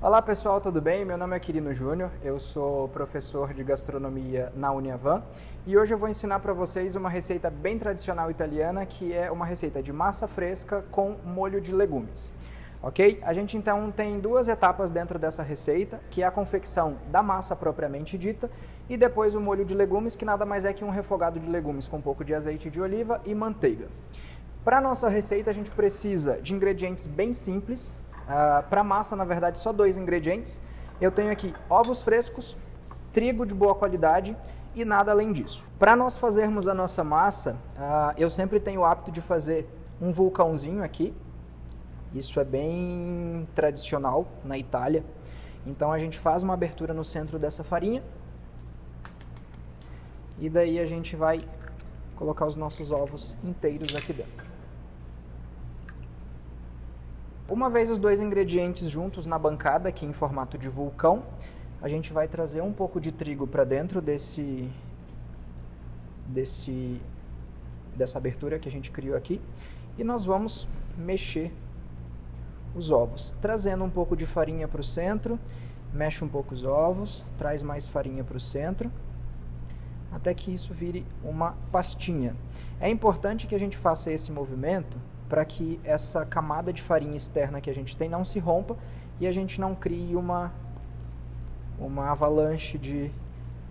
Olá pessoal, tudo bem? Meu nome é Quirino Júnior, eu sou professor de gastronomia na Uniavan e hoje eu vou ensinar para vocês uma receita bem tradicional italiana que é uma receita de massa fresca com molho de legumes. Ok? A gente então tem duas etapas dentro dessa receita, que é a confecção da massa propriamente dita e depois o molho de legumes, que nada mais é que um refogado de legumes com um pouco de azeite de oliva e manteiga. Para a nossa receita a gente precisa de ingredientes bem simples. Para massa, na verdade, só 2 ingredientes. Eu tenho aqui ovos frescos, trigo de boa qualidade e nada além disso. Para nós fazermos a nossa massa, eu sempre tenho o hábito de fazer um vulcãozinho aqui. Isso é bem tradicional na Itália. Então a gente faz uma abertura no centro dessa farinha. E daí a gente vai colocar os nossos ovos inteiros aqui dentro. Uma vez os dois ingredientes juntos na bancada, aqui em formato de vulcão, a gente vai trazer um pouco de trigo para dentro dessa abertura que a gente criou aqui e nós vamos mexer os ovos, trazendo um pouco de farinha para o centro, mexe um pouco os ovos, traz mais farinha para o centro, até que isso vire uma pastinha. É importante que a gente faça esse movimento para que essa camada de farinha externa que a gente tem não se rompa e a gente não crie uma avalanche de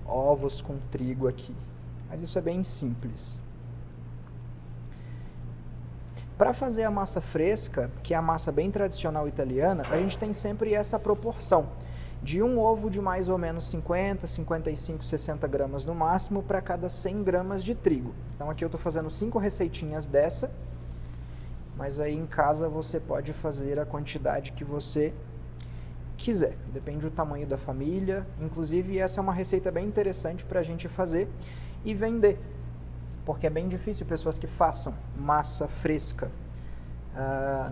ovos com trigo aqui. Mas isso é bem simples. Para fazer a massa fresca, que é a massa bem tradicional italiana, a gente tem sempre essa proporção de um ovo de mais ou menos 50, 55, 60 gramas no máximo para cada 100 gramas de trigo. Então aqui eu estou fazendo 5 receitinhas dessa. Mas aí em casa você pode fazer a quantidade que você quiser, depende do tamanho da família. Inclusive essa é uma receita bem interessante para a gente fazer e vender, porque é bem difícil pessoas que façam massa fresca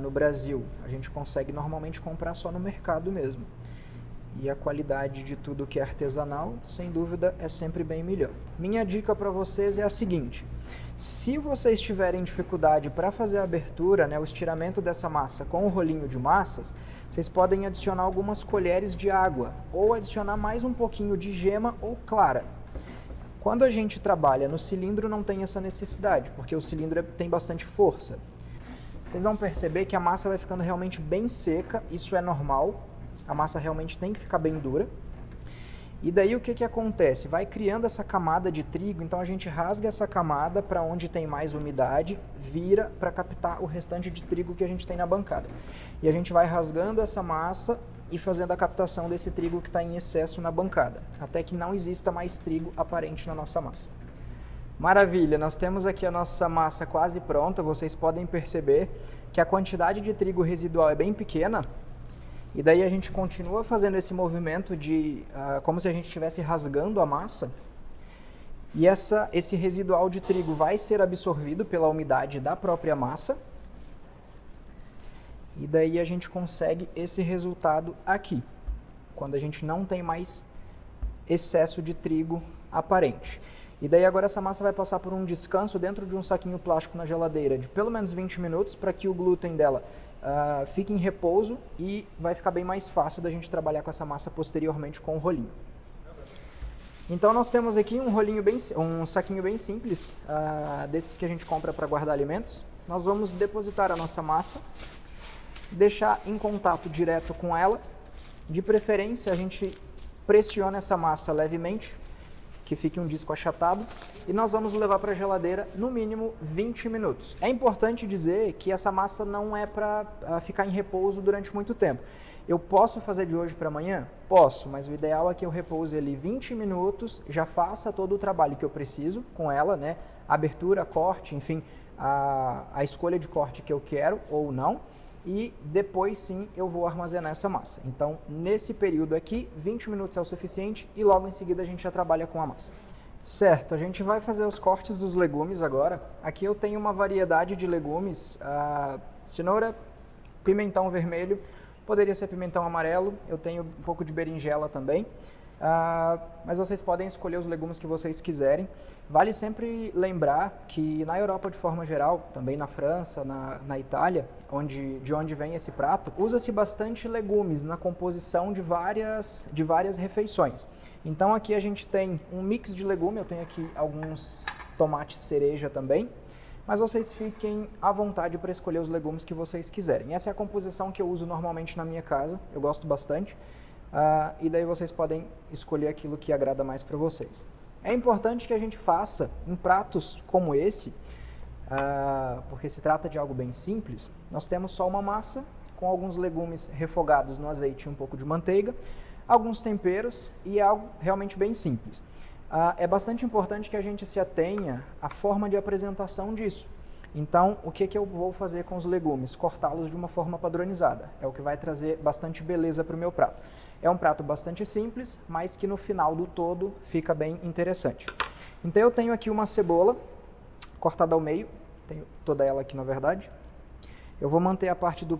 no Brasil. A gente consegue normalmente comprar só no mercado mesmo. E a qualidade de tudo que é artesanal, sem dúvida, é sempre bem melhor. Minha dica para vocês é a seguinte: se vocês tiverem dificuldade para fazer a abertura, o estiramento dessa massa com o rolinho de massas, vocês podem adicionar algumas colheres de água ou adicionar mais um pouquinho de gema ou clara. Quando a gente trabalha no cilindro não tem essa necessidade, porque o cilindro tem bastante força. Vocês vão perceber que a massa vai ficando realmente bem seca, isso é normal. A massa realmente tem que ficar bem dura. E daí o que acontece? Vai criando essa camada de trigo, então a gente rasga essa camada para onde tem mais umidade, vira para captar o restante de trigo que a gente tem na bancada. E a gente vai rasgando essa massa e fazendo a captação desse trigo que está em excesso na bancada, até que não exista mais trigo aparente na nossa massa. Maravilha, nós temos aqui a nossa massa quase pronta, vocês podem perceber que a quantidade de trigo residual é bem pequena. E daí a gente continua fazendo esse movimento de como se a gente estivesse rasgando a massa. E esse residual de trigo vai ser absorvido pela umidade da própria massa. E daí a gente consegue esse resultado aqui, quando a gente não tem mais excesso de trigo aparente. E daí agora essa massa vai passar por um descanso dentro de um saquinho plástico na geladeira de pelo menos 20 minutos para que o glúten dela fique em repouso e vai ficar bem mais fácil da gente trabalhar com essa massa posteriormente com o rolinho. Então nós temos aqui um saquinho bem simples, desses que a gente compra para guardar alimentos. Nós vamos depositar a nossa massa, deixar em contato direto com ela. De preferência a gente pressiona essa massa levemente, que fique um disco achatado, e nós vamos levar para a geladeira no mínimo 20 minutos. É importante dizer que essa massa não é para ficar em repouso durante muito tempo. Eu posso fazer de hoje para amanhã? Posso, mas o ideal é que eu repouse ali 20 minutos, já faça todo o trabalho que eu preciso com ela, abertura, corte, enfim, a escolha de corte que eu quero ou não, e depois sim eu vou armazenar essa massa. Então, nesse período aqui, 20 minutos é o suficiente e logo em seguida a gente já trabalha com a massa. Certo, a gente vai fazer os cortes dos legumes agora. Aqui eu tenho uma variedade de legumes, cenoura, pimentão vermelho, poderia ser pimentão amarelo, eu tenho um pouco de berinjela também. Mas vocês podem escolher os legumes que vocês quiserem. Vale sempre lembrar que na Europa de forma geral, também na França, na Itália, de onde vem esse prato, usa-se bastante legumes na composição de várias refeições. Então aqui a gente tem um mix de legume, eu tenho aqui alguns tomates cereja também, mas vocês fiquem à vontade para escolher os legumes que vocês quiserem. Essa é a composição que eu uso normalmente na minha casa, eu gosto bastante. E daí vocês podem escolher aquilo que agrada mais para vocês. É importante que a gente faça em pratos como esse, porque se trata de algo bem simples. Nós temos só uma massa com alguns legumes refogados no azeite e um pouco de manteiga, alguns temperos e algo realmente bem simples. É bastante importante que a gente se atenha à forma de apresentação disso. Então, o que eu vou fazer com os legumes? Cortá-los de uma forma padronizada. É o que vai trazer bastante beleza para o meu prato. É um prato bastante simples, mas que no final do todo fica bem interessante. Então eu tenho aqui uma cebola cortada ao meio, tenho toda ela aqui na verdade. Eu vou manter a parte do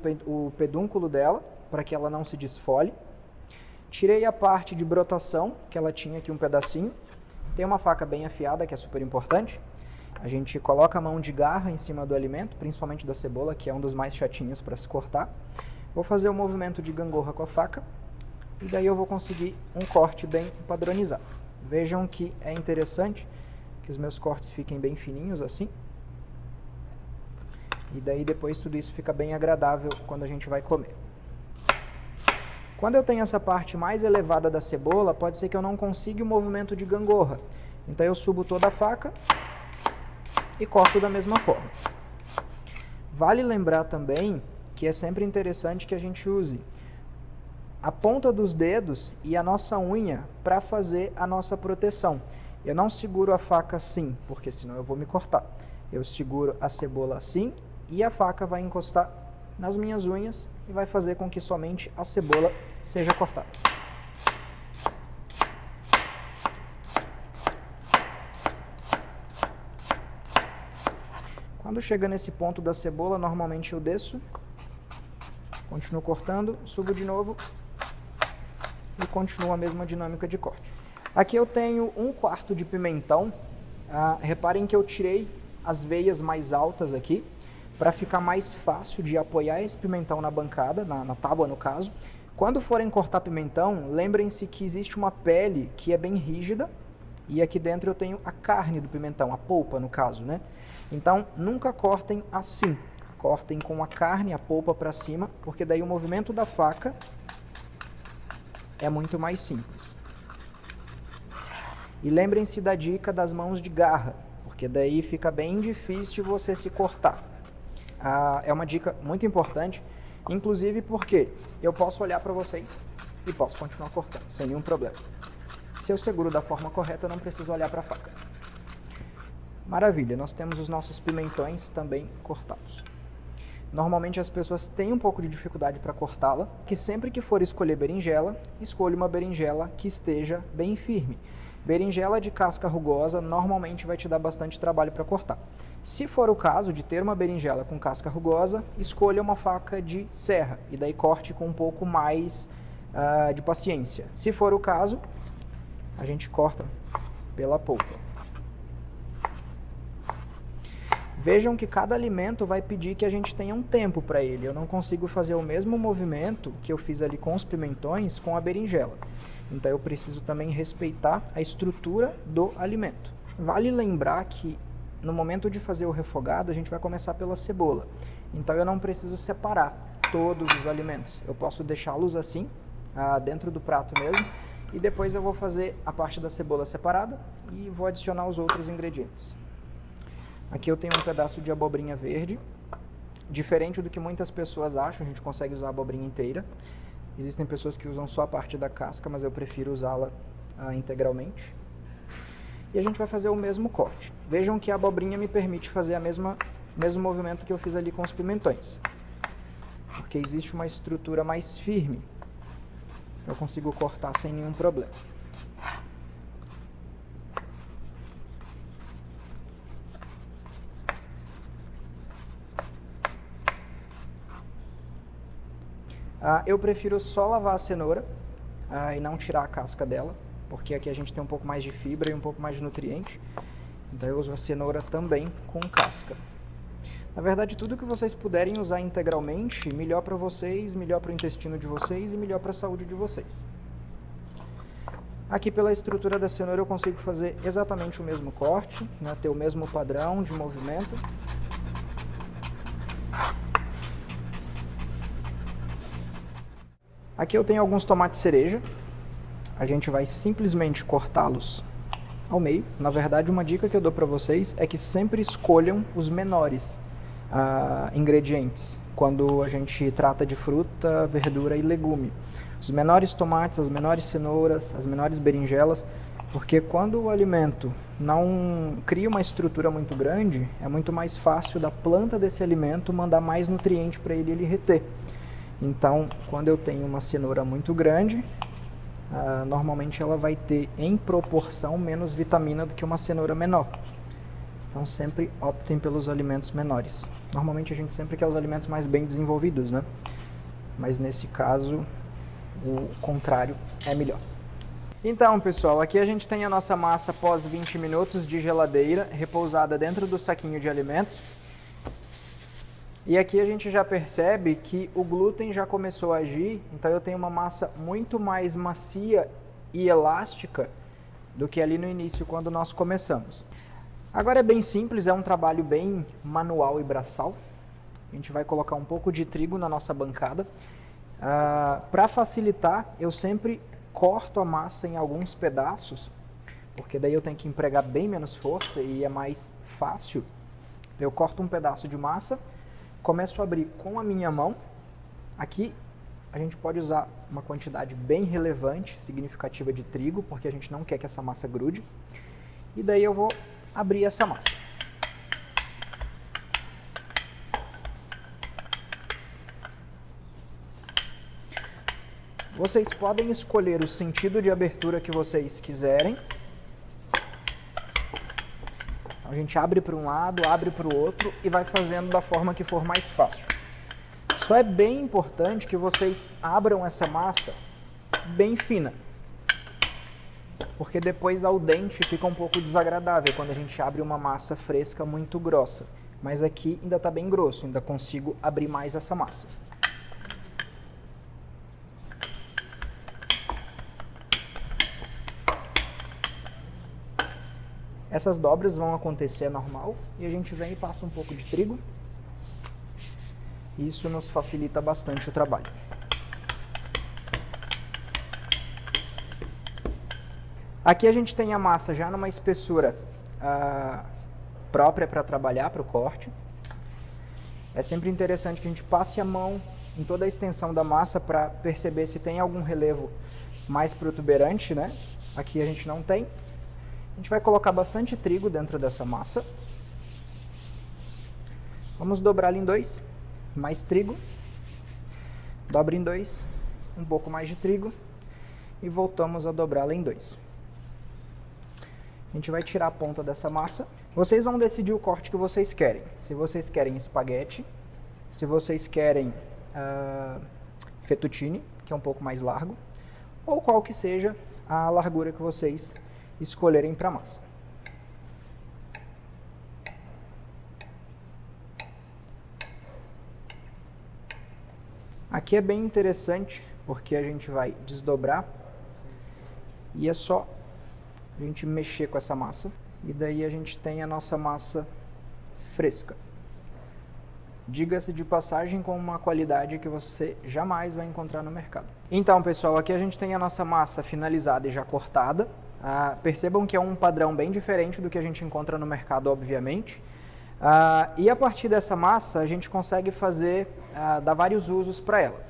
pedúnculo dela, para que ela não se desfolhe. Tirei a parte de brotação, que ela tinha aqui um pedacinho. Tem uma faca bem afiada, que é super importante. A gente coloca a mão de garra em cima do alimento, principalmente da cebola, que é um dos mais chatinhos para se cortar. Vou fazer o movimento de gangorra com a faca. E daí eu vou conseguir um corte bem padronizado. Vejam que é interessante que os meus cortes fiquem bem fininhos assim. E daí depois tudo isso fica bem agradável quando a gente vai comer. Quando eu tenho essa parte mais elevada da cebola, pode ser que eu não consiga o movimento de gangorra. Então eu subo toda a faca e corto da mesma forma. Vale lembrar também que é sempre interessante que a gente use a ponta dos dedos e a nossa unha para fazer a nossa proteção. Eu não seguro a faca assim, porque senão eu vou me cortar. Eu seguro a cebola assim e a faca vai encostar nas minhas unhas e vai fazer com que somente a cebola seja cortada. Quando chega nesse ponto da cebola, normalmente eu desço, continuo cortando, subo de novo e continua a mesma dinâmica de corte. Aqui eu tenho 1/4 de pimentão. Reparem que eu tirei as veias mais altas aqui, para ficar mais fácil de apoiar esse pimentão na bancada, na tábua no caso. Quando forem cortar pimentão, lembrem-se que existe uma pele que é bem rígida, e aqui dentro eu tenho a carne do pimentão, a polpa no caso, né? Então, nunca cortem assim. Cortem com a carne, a polpa para cima, porque daí o movimento da faca é muito mais simples. E lembrem-se da dica das mãos de garra, porque daí fica bem difícil você se cortar. É uma dica muito importante, inclusive porque eu posso olhar para vocês e posso continuar cortando, sem nenhum problema. Se eu seguro da forma correta, eu não preciso olhar para a faca. Maravilha, nós temos os nossos pimentões também cortados. Normalmente as pessoas têm um pouco de dificuldade para cortá-la, que sempre que for escolher berinjela, escolha uma berinjela que esteja bem firme. Berinjela de casca rugosa normalmente vai te dar bastante trabalho para cortar. Se for o caso de ter uma berinjela com casca rugosa, escolha uma faca de serra e daí corte com um pouco mais de paciência. Se for o caso, a gente corta pela polpa. Vejam que cada alimento vai pedir que a gente tenha um tempo para ele. Eu não consigo fazer o mesmo movimento que eu fiz ali com os pimentões com a berinjela. Então eu preciso também respeitar a estrutura do alimento. Vale lembrar que no momento de fazer o refogado, a gente vai começar pela cebola. Então eu não preciso separar todos os alimentos. Eu posso deixá-los assim, dentro do prato mesmo, e depois eu vou fazer a parte da cebola separada e vou adicionar os outros ingredientes. Aqui eu tenho um pedaço de abobrinha verde. Diferente do que muitas pessoas acham, a gente consegue usar a abobrinha inteira. Existem pessoas que usam só a parte da casca, mas eu prefiro usá-la integralmente. E a gente vai fazer o mesmo corte. Vejam que a abobrinha me permite fazer o mesmo movimento que eu fiz ali com os pimentões. Porque existe uma estrutura mais firme. Eu consigo cortar sem nenhum problema. Eu prefiro só lavar a cenoura e não tirar a casca dela, porque aqui a gente tem um pouco mais de fibra e um pouco mais de nutriente. Então eu uso a cenoura também com casca. Na verdade, tudo que vocês puderem usar integralmente, melhor para vocês, melhor para o intestino de vocês e melhor para a saúde de vocês. Aqui pela estrutura da cenoura eu consigo fazer exatamente o mesmo corte, né, ter o mesmo padrão de movimento. Aqui eu tenho alguns tomates cereja. A gente vai simplesmente cortá-los ao meio. Na verdade, uma dica que eu dou para vocês é que sempre escolham os menores ingredientes quando a gente trata de fruta, verdura e legume. Os menores tomates, as menores cenouras, as menores berinjelas, porque quando o alimento não cria uma estrutura muito grande, é muito mais fácil da planta desse alimento mandar mais nutriente para ele reter. Então, quando eu tenho uma cenoura muito grande, normalmente ela vai ter em proporção menos vitamina do que uma cenoura menor. Então sempre optem pelos alimentos menores. Normalmente a gente sempre quer os alimentos mais bem desenvolvidos, né? Mas nesse caso, o contrário é melhor. Então, pessoal, aqui a gente tem a nossa massa após 20 minutos de geladeira, repousada dentro do saquinho de alimentos. E aqui a gente já percebe que o glúten já começou a agir, então eu tenho uma massa muito mais macia e elástica do que ali no início, quando nós começamos. Agora é bem simples, é um trabalho bem manual e braçal. A gente vai colocar um pouco de trigo na nossa bancada. Para facilitar, eu sempre corto a massa em alguns pedaços, porque daí eu tenho que empregar bem menos força e é mais fácil. Eu corto um pedaço de massa, começo a abrir com a minha mão. Aqui a gente pode usar uma quantidade bem relevante, significativa de trigo, porque a gente não quer que essa massa grude. E daí eu vou abrir essa massa. Vocês podem escolher o sentido de abertura que vocês quiserem. A gente abre para um lado, abre para o outro e vai fazendo da forma que for mais fácil. Só é bem importante que vocês abram essa massa bem fina, porque depois ao dente fica um pouco desagradável quando a gente abre uma massa fresca muito grossa. Mas aqui ainda está bem grosso, ainda consigo abrir mais essa massa. Essas dobras vão acontecer normal e a gente vem e passa um pouco de trigo. Isso nos facilita bastante o trabalho. Aqui a gente tem a massa já numa espessura própria para trabalhar, para o corte. É sempre interessante que a gente passe a mão em toda a extensão da massa para perceber se tem algum relevo mais protuberante, né? Aqui a gente não tem. A gente vai colocar bastante trigo dentro dessa massa. Vamos dobrá-la em dois, mais trigo. Dobra em dois, um pouco mais de trigo. E voltamos a dobrá-la em dois. A gente vai tirar a ponta dessa massa. Vocês vão decidir o corte que vocês querem. Se vocês querem espaguete, se vocês querem fettuccine, que é um pouco mais largo, ou qual que seja a largura que vocês escolherem para a massa. Aqui é bem interessante, porque a gente vai desdobrar e é só a gente mexer com essa massa e daí a gente tem a nossa massa fresca. Diga-se de passagem, com uma qualidade que você jamais vai encontrar no mercado. Então, pessoal, aqui a gente tem a nossa massa finalizada e já cortada. Percebam que é um padrão bem diferente do que a gente encontra no mercado, obviamente. E a partir dessa massa a gente consegue dar vários usos para ela.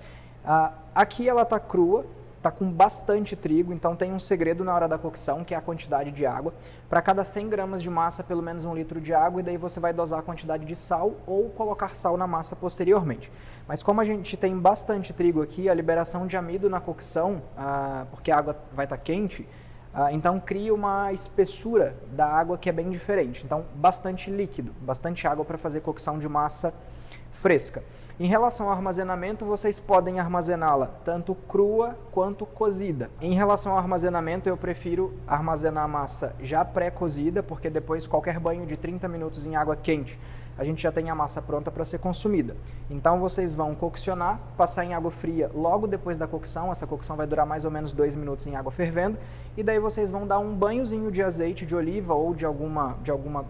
Aqui ela está crua, está com bastante trigo, então tem um segredo na hora da cocção, que é a quantidade de água. Para cada 100 gramas de massa, pelo menos 1 litro de água, e daí você vai dosar a quantidade de sal ou colocar sal na massa posteriormente. Mas como a gente tem bastante trigo aqui, a liberação de amido na cocção, porque a água vai estar quente, então cria uma espessura da água que é bem diferente. Então bastante líquido, bastante água para fazer cocção de massa fresca. Em relação ao armazenamento, vocês podem armazená-la tanto crua quanto cozida. Em relação ao armazenamento, eu prefiro armazenar a massa já pré-cozida, porque depois qualquer banho de 30 minutos em água quente, a gente já tem a massa pronta para ser consumida. Então vocês vão coccionar, passar em água fria logo depois da cocção, essa cocção vai durar mais ou menos 2 minutos em água fervendo, e daí vocês vão dar um banhozinho de azeite de oliva ou de alguma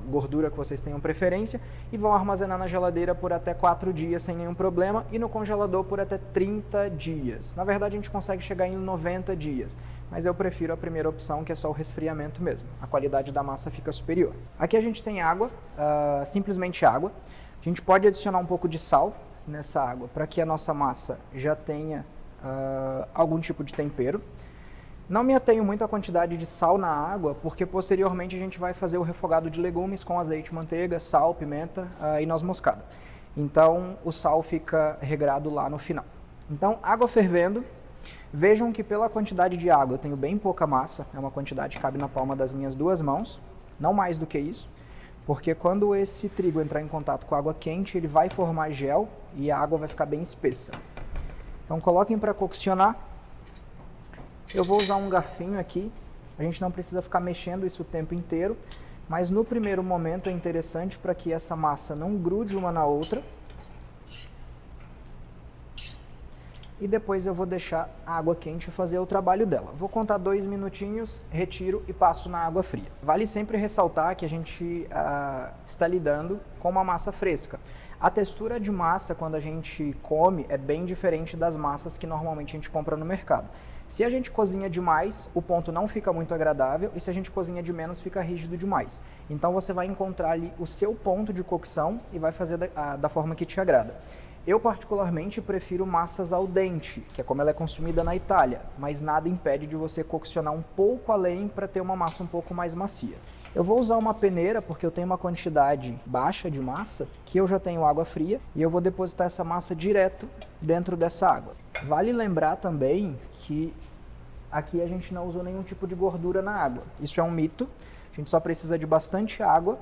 gordura que vocês tenham preferência e vão armazenar na geladeira por até 4 dias sem nenhum problema e no congelador por até 30 dias. Na verdade a gente consegue chegar em 90 dias, mas eu prefiro a primeira opção, que é só o resfriamento mesmo. A qualidade da massa fica superior. Aqui a gente tem água, simplesmente água. A gente pode adicionar um pouco de sal nessa água para que a nossa massa já tenha algum tipo de tempero. Não me atenho muito à quantidade de sal na água, porque posteriormente a gente vai fazer o refogado de legumes com azeite, manteiga, sal, pimenta e noz moscada. Então o sal fica regrado lá no final. Então, água fervendo. Vejam que pela quantidade de água eu tenho bem pouca massa, é uma quantidade que cabe na palma das minhas 2 mãos, não mais do que isso, porque quando esse trigo entrar em contato com a água quente, ele vai formar gel e a água vai ficar bem espessa. Então coloquem para coccionar. Eu vou usar um garfinho aqui, a gente não precisa ficar mexendo isso o tempo inteiro, mas no primeiro momento é interessante para que essa massa não grude uma na outra. E depois eu vou deixar a água quente fazer o trabalho dela. Vou contar 2 minutinhos, retiro e passo na água fria. Vale sempre ressaltar que a gente está lidando com uma massa fresca. A textura de massa, quando a gente come, é bem diferente das massas que normalmente a gente compra no mercado. Se a gente cozinha demais, o ponto não fica muito agradável, e se a gente cozinha de menos, fica rígido demais. Então você vai encontrar ali o seu ponto de cocção e vai fazer da forma que te agrada. Eu particularmente prefiro massas al dente, que é como ela é consumida na Itália, mas nada impede de você coccionar um pouco além para ter uma massa um pouco mais macia. Eu vou usar uma peneira porque eu tenho uma quantidade baixa de massa, que eu já tenho água fria, e eu vou depositar essa massa direto dentro dessa água. Vale lembrar também que aqui a gente não usou nenhum tipo de gordura na água. Isso é um mito, a gente só precisa de bastante água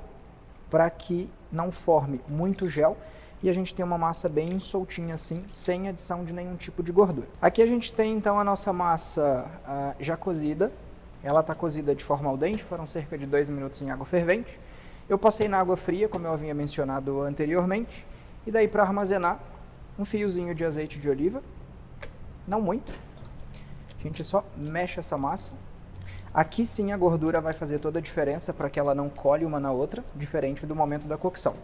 para que não forme muito gel, e a gente tem uma massa bem soltinha assim, sem adição de nenhum tipo de gordura. Aqui a gente tem então a nossa massa já cozida. Ela está cozida de forma al dente, foram cerca de 2 minutos em água fervente. Eu passei na água fria, como eu havia mencionado anteriormente, e daí para armazenar, um fiozinho de azeite de oliva, não muito. A gente só mexe essa massa. Aqui sim a gordura vai fazer toda a diferença para que ela não colhe uma na outra, diferente do momento da cocção.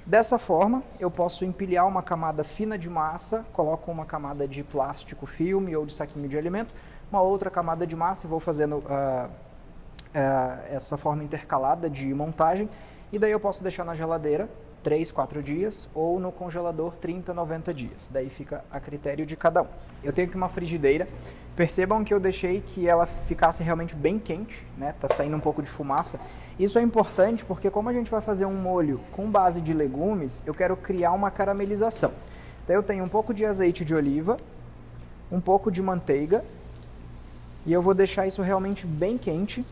Dessa forma, eu posso empilhar uma camada fina de massa, coloco uma camada de plástico filme ou de saquinho de alimento, uma outra camada de massa e vou fazendo essa forma intercalada de montagem, e daí eu posso deixar na geladeira 3, 4 dias ou no congelador 30, 90 dias. Daí fica a critério de cada um. Eu tenho aqui uma frigideira. Percebam que eu deixei que ela ficasse realmente bem quente, né? Tá saindo um pouco de fumaça. Isso é importante porque como a gente vai fazer um molho com base de legumes, eu quero criar uma caramelização. Então eu tenho um pouco de azeite de oliva, um pouco de manteiga, e eu vou deixar isso realmente bem quente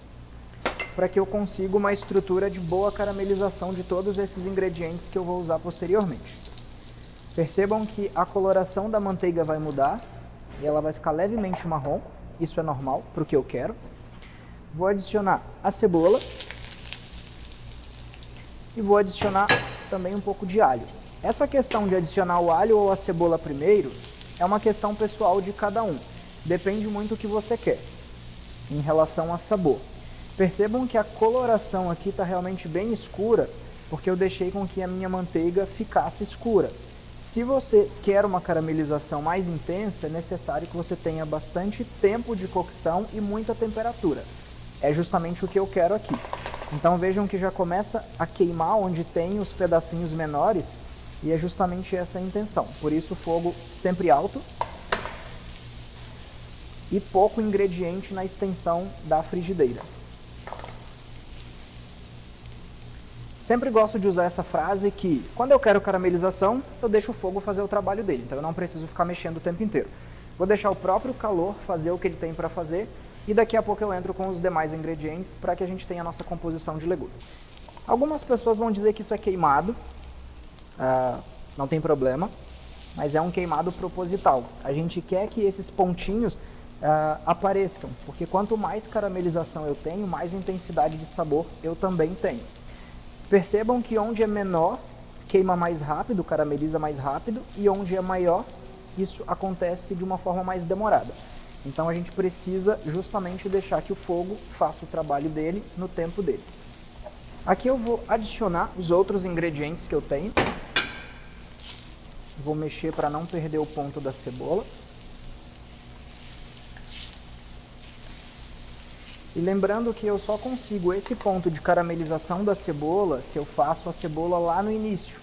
para que eu consiga uma estrutura de boa caramelização de todos esses ingredientes que eu vou usar posteriormente. Percebam que a coloração da manteiga vai mudar e ela vai ficar levemente marrom, isso é normal para o que eu quero. Vou adicionar a cebola e vou adicionar também um pouco de alho. Essa questão de adicionar o alho ou a cebola primeiro é uma questão pessoal de cada um, depende muito do que você quer em relação a sabor. Percebam que a coloração aqui está realmente bem escura, porque eu deixei com que a minha manteiga ficasse escura. Se você quer uma caramelização mais intensa, é necessário que você tenha bastante tempo de cocção e muita temperatura. É justamente o que eu quero aqui. Então vejam que já começa a queimar onde tem os pedacinhos menores, e é justamente essa a intenção. Por isso o fogo sempre alto e pouco ingrediente na extensão da frigideira. Sempre gosto de usar essa frase que, quando eu quero caramelização, eu deixo o fogo fazer o trabalho dele, então eu não preciso ficar mexendo o tempo inteiro. Vou deixar o próprio calor fazer o que ele tem para fazer, e daqui a pouco eu entro com os demais ingredientes para que a gente tenha a nossa composição de legumes. Algumas pessoas vão dizer que isso é queimado, não tem problema. mas é um queimado proposital. A gente quer que esses pontinhos apareçam, porque quanto mais caramelização eu tenho, mais intensidade de sabor eu também tenho. Percebam que onde é menor, queima mais rápido, carameliza mais rápido, e onde é maior, isso acontece de uma forma mais demorada. Então a gente precisa justamente deixar que o fogo faça o trabalho dele no tempo dele. Aqui eu vou adicionar os outros ingredientes que eu tenho. Vou mexer para não perder o ponto da cebola. E lembrando que eu só consigo esse ponto de caramelização da cebola se eu faço a cebola lá no início.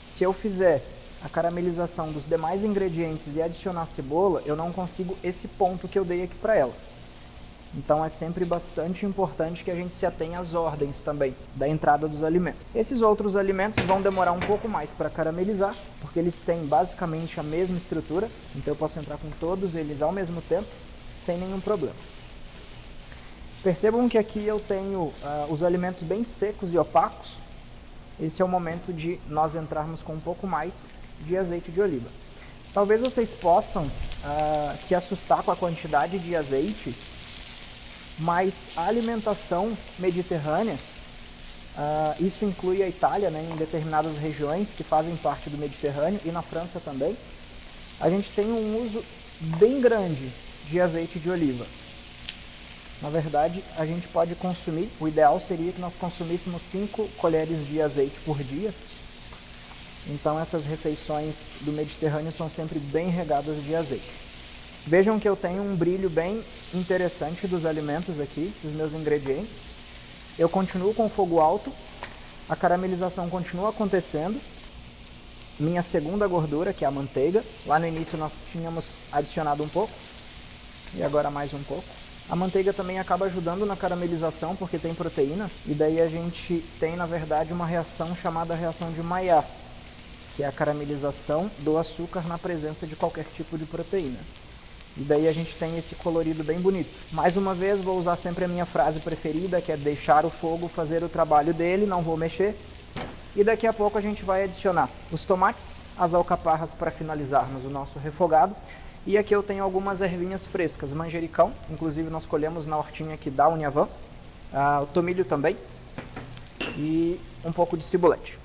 Se eu fizer a caramelização dos demais ingredientes e adicionar a cebola, eu não consigo esse ponto que eu dei aqui para ela. Então é sempre bastante importante que a gente se atenha às ordens também da entrada dos alimentos. Esses outros alimentos vão demorar um pouco mais para caramelizar, porque eles têm basicamente a mesma estrutura, então eu posso entrar com todos eles ao mesmo tempo, sem nenhum problema. Percebam que aqui eu tenho os alimentos bem secos e opacos. Esse é o momento de nós entrarmos com um pouco mais de azeite de oliva. Talvez vocês possam se assustar com a quantidade de azeite, mas a alimentação mediterrânea, isso inclui a Itália, né, em determinadas regiões que fazem parte do Mediterrâneo, e na França também, a gente tem um uso bem grande de azeite de oliva. Na verdade, a gente pode consumir, o ideal seria que nós consumíssemos 5 colheres de azeite por dia. Então essas refeições do Mediterrâneo são sempre bem regadas de azeite. Vejam que eu tenho um brilho bem interessante dos alimentos aqui, dos meus ingredientes. Eu continuo com fogo alto, a caramelização continua acontecendo. Minha segunda gordura, que é a manteiga, lá no início nós tínhamos adicionado um pouco, e agora mais um pouco. A manteiga também acaba ajudando na caramelização porque tem proteína, e daí a gente tem, na verdade, uma reação chamada reação de Maillard, que é a caramelização do açúcar na presença de qualquer tipo de proteína. E daí a gente tem esse colorido bem bonito. Mais uma vez, vou usar sempre a minha frase preferida, que é deixar o fogo fazer o trabalho dele, não vou mexer. E daqui a pouco a gente vai adicionar os tomates, as alcaparras para finalizarmos o nosso refogado. E aqui eu tenho algumas ervinhas frescas, manjericão, inclusive nós colhemos na hortinha aqui da Uniavan, o tomilho também, e um pouco de cibolete.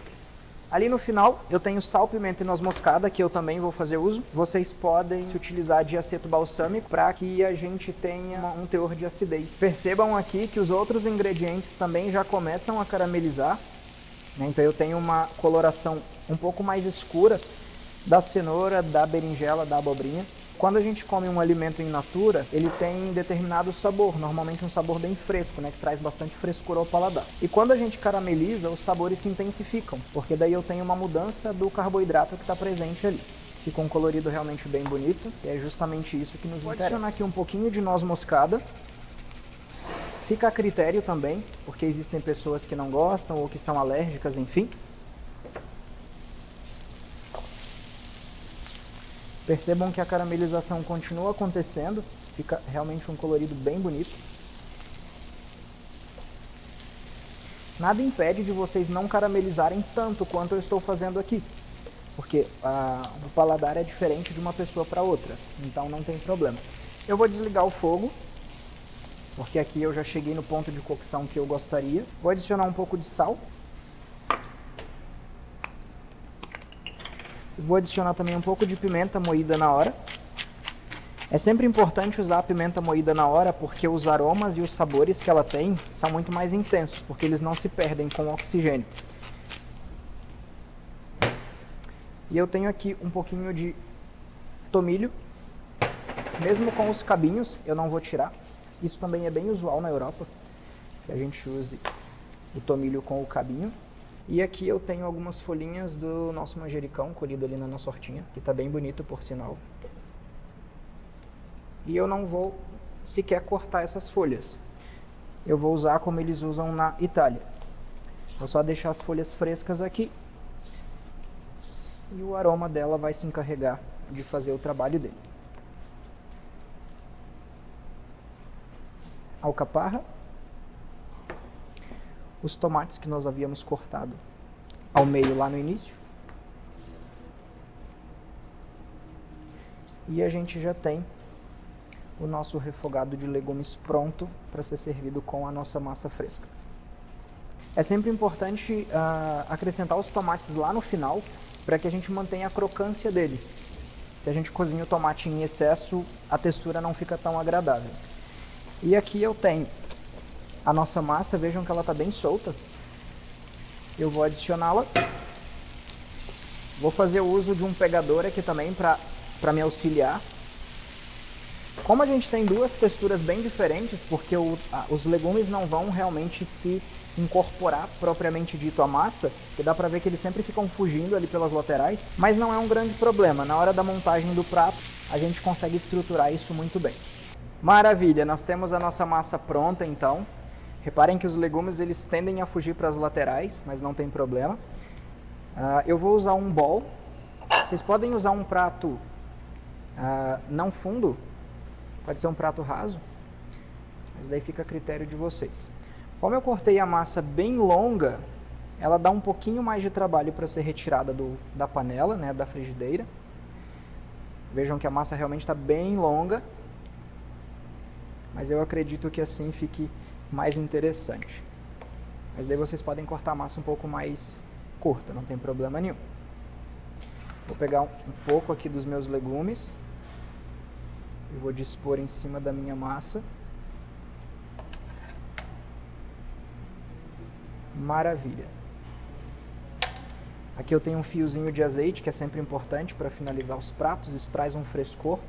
Ali no final eu tenho sal, pimenta e noz moscada, que eu também vou fazer uso. Vocês podem se utilizar de aceto balsâmico para que a gente tenha um teor de acidez. Percebam aqui que os outros ingredientes também já começam a caramelizar, né? Então eu tenho uma coloração um pouco mais escura da cenoura, da berinjela, da abobrinha. Quando a gente come um alimento in natura, ele tem determinado sabor, normalmente um sabor bem fresco, né, que traz bastante frescor ao paladar. E quando a gente carameliza, os sabores se intensificam, porque daí eu tenho uma mudança do carboidrato que está presente ali. Fica um colorido realmente bem bonito, e é justamente isso que nos interessa. Vou adicionar aqui um pouquinho de noz moscada. Fica a critério também, porque existem pessoas que não gostam ou que são alérgicas, enfim. Percebam que a caramelização continua acontecendo, fica realmente um colorido bem bonito. Nada impede de vocês não caramelizarem tanto quanto eu estou fazendo aqui, porque o paladar é diferente de uma pessoa para outra, então não tem problema. Eu vou desligar o fogo, porque aqui eu já cheguei no ponto de cocção que eu gostaria. Vou adicionar um pouco de sal. Vou adicionar também um pouco de pimenta moída na hora. É sempre importante usar a pimenta moída na hora porque os aromas e os sabores que ela tem são muito mais intensos, porque eles não se perdem com o oxigênio. E eu tenho aqui um pouquinho de tomilho, mesmo com os cabinhos, eu não vou tirar. Isso também é bem usual na Europa, que a gente use o tomilho com o cabinho. E aqui eu tenho algumas folhinhas do nosso manjericão colhido ali na nossa hortinha, que está bem bonito por sinal. E eu não vou sequer cortar essas folhas. Eu vou usar como eles usam na Itália. Vou só deixar as folhas frescas aqui. E o aroma dela vai se encarregar de fazer o trabalho dele. Alcaparra. Os tomates que nós havíamos cortado ao meio lá no início. E a gente já tem o nosso refogado de legumes pronto para ser servido com a nossa massa fresca. É sempre importante acrescentar os tomates lá no final para que a gente mantenha a crocância dele. Se a gente cozinha o tomate em excesso, a textura não fica tão agradável. E aqui eu tenho a nossa massa, vejam que ela está bem solta. Eu vou adicioná-la. Vou fazer o uso de um pegador aqui também para me auxiliar. Como a gente tem duas texturas bem diferentes, porque os legumes não vão realmente se incorporar propriamente dito à massa, que dá pra ver que eles sempre ficam fugindo ali pelas laterais, mas não é um grande problema. Na hora da montagem do prato, a gente consegue estruturar isso muito bem. Maravilha, nós temos a nossa massa pronta então. Reparem que os legumes eles tendem a fugir para as laterais, mas não tem problema. Eu vou usar um bowl. Vocês podem usar um prato não fundo, pode ser um prato raso, mas daí fica a critério de vocês. Como eu cortei a massa bem longa, ela dá um pouquinho mais de trabalho para ser retirada da panela, né, da frigideira. Vejam que a massa realmente está bem longa, mas eu acredito que assim fique mais interessante. Mas daí vocês podem cortar a massa um pouco mais curta, não tem problema nenhum. Vou pegar um pouco aqui dos meus legumes e vou dispor em cima da minha massa. Maravilha. Aqui eu tenho um fiozinho de azeite, que é sempre importante para finalizar os pratos, isso traz um frescor.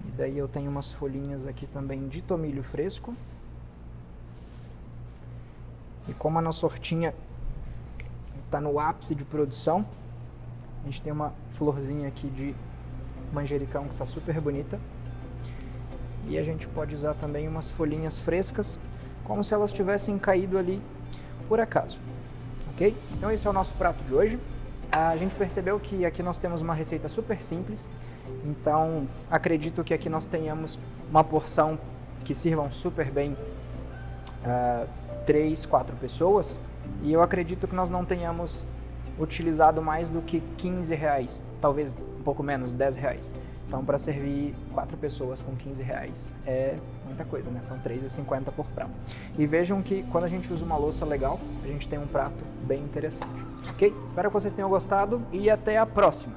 E daí eu tenho umas folhinhas aqui também de tomilho fresco. E como a nossa hortinha está no ápice de produção, a gente tem uma florzinha aqui de manjericão que está super bonita. E a gente pode usar também umas folhinhas frescas, como se elas tivessem caído ali por acaso, ok? Então esse é o nosso prato de hoje. A gente percebeu que aqui nós temos uma receita super simples, então acredito que aqui nós tenhamos uma porção que sirvam super bem 3, 4 pessoas, e eu acredito que nós não tenhamos utilizado mais do que R$15, talvez um pouco menos, R$10. Então, para servir 4 pessoas com R$15 é muita coisa, né? São R$3,50 por prato. E vejam que quando a gente usa uma louça legal, a gente tem um prato bem interessante. Ok? Espero que vocês tenham gostado e até a próxima!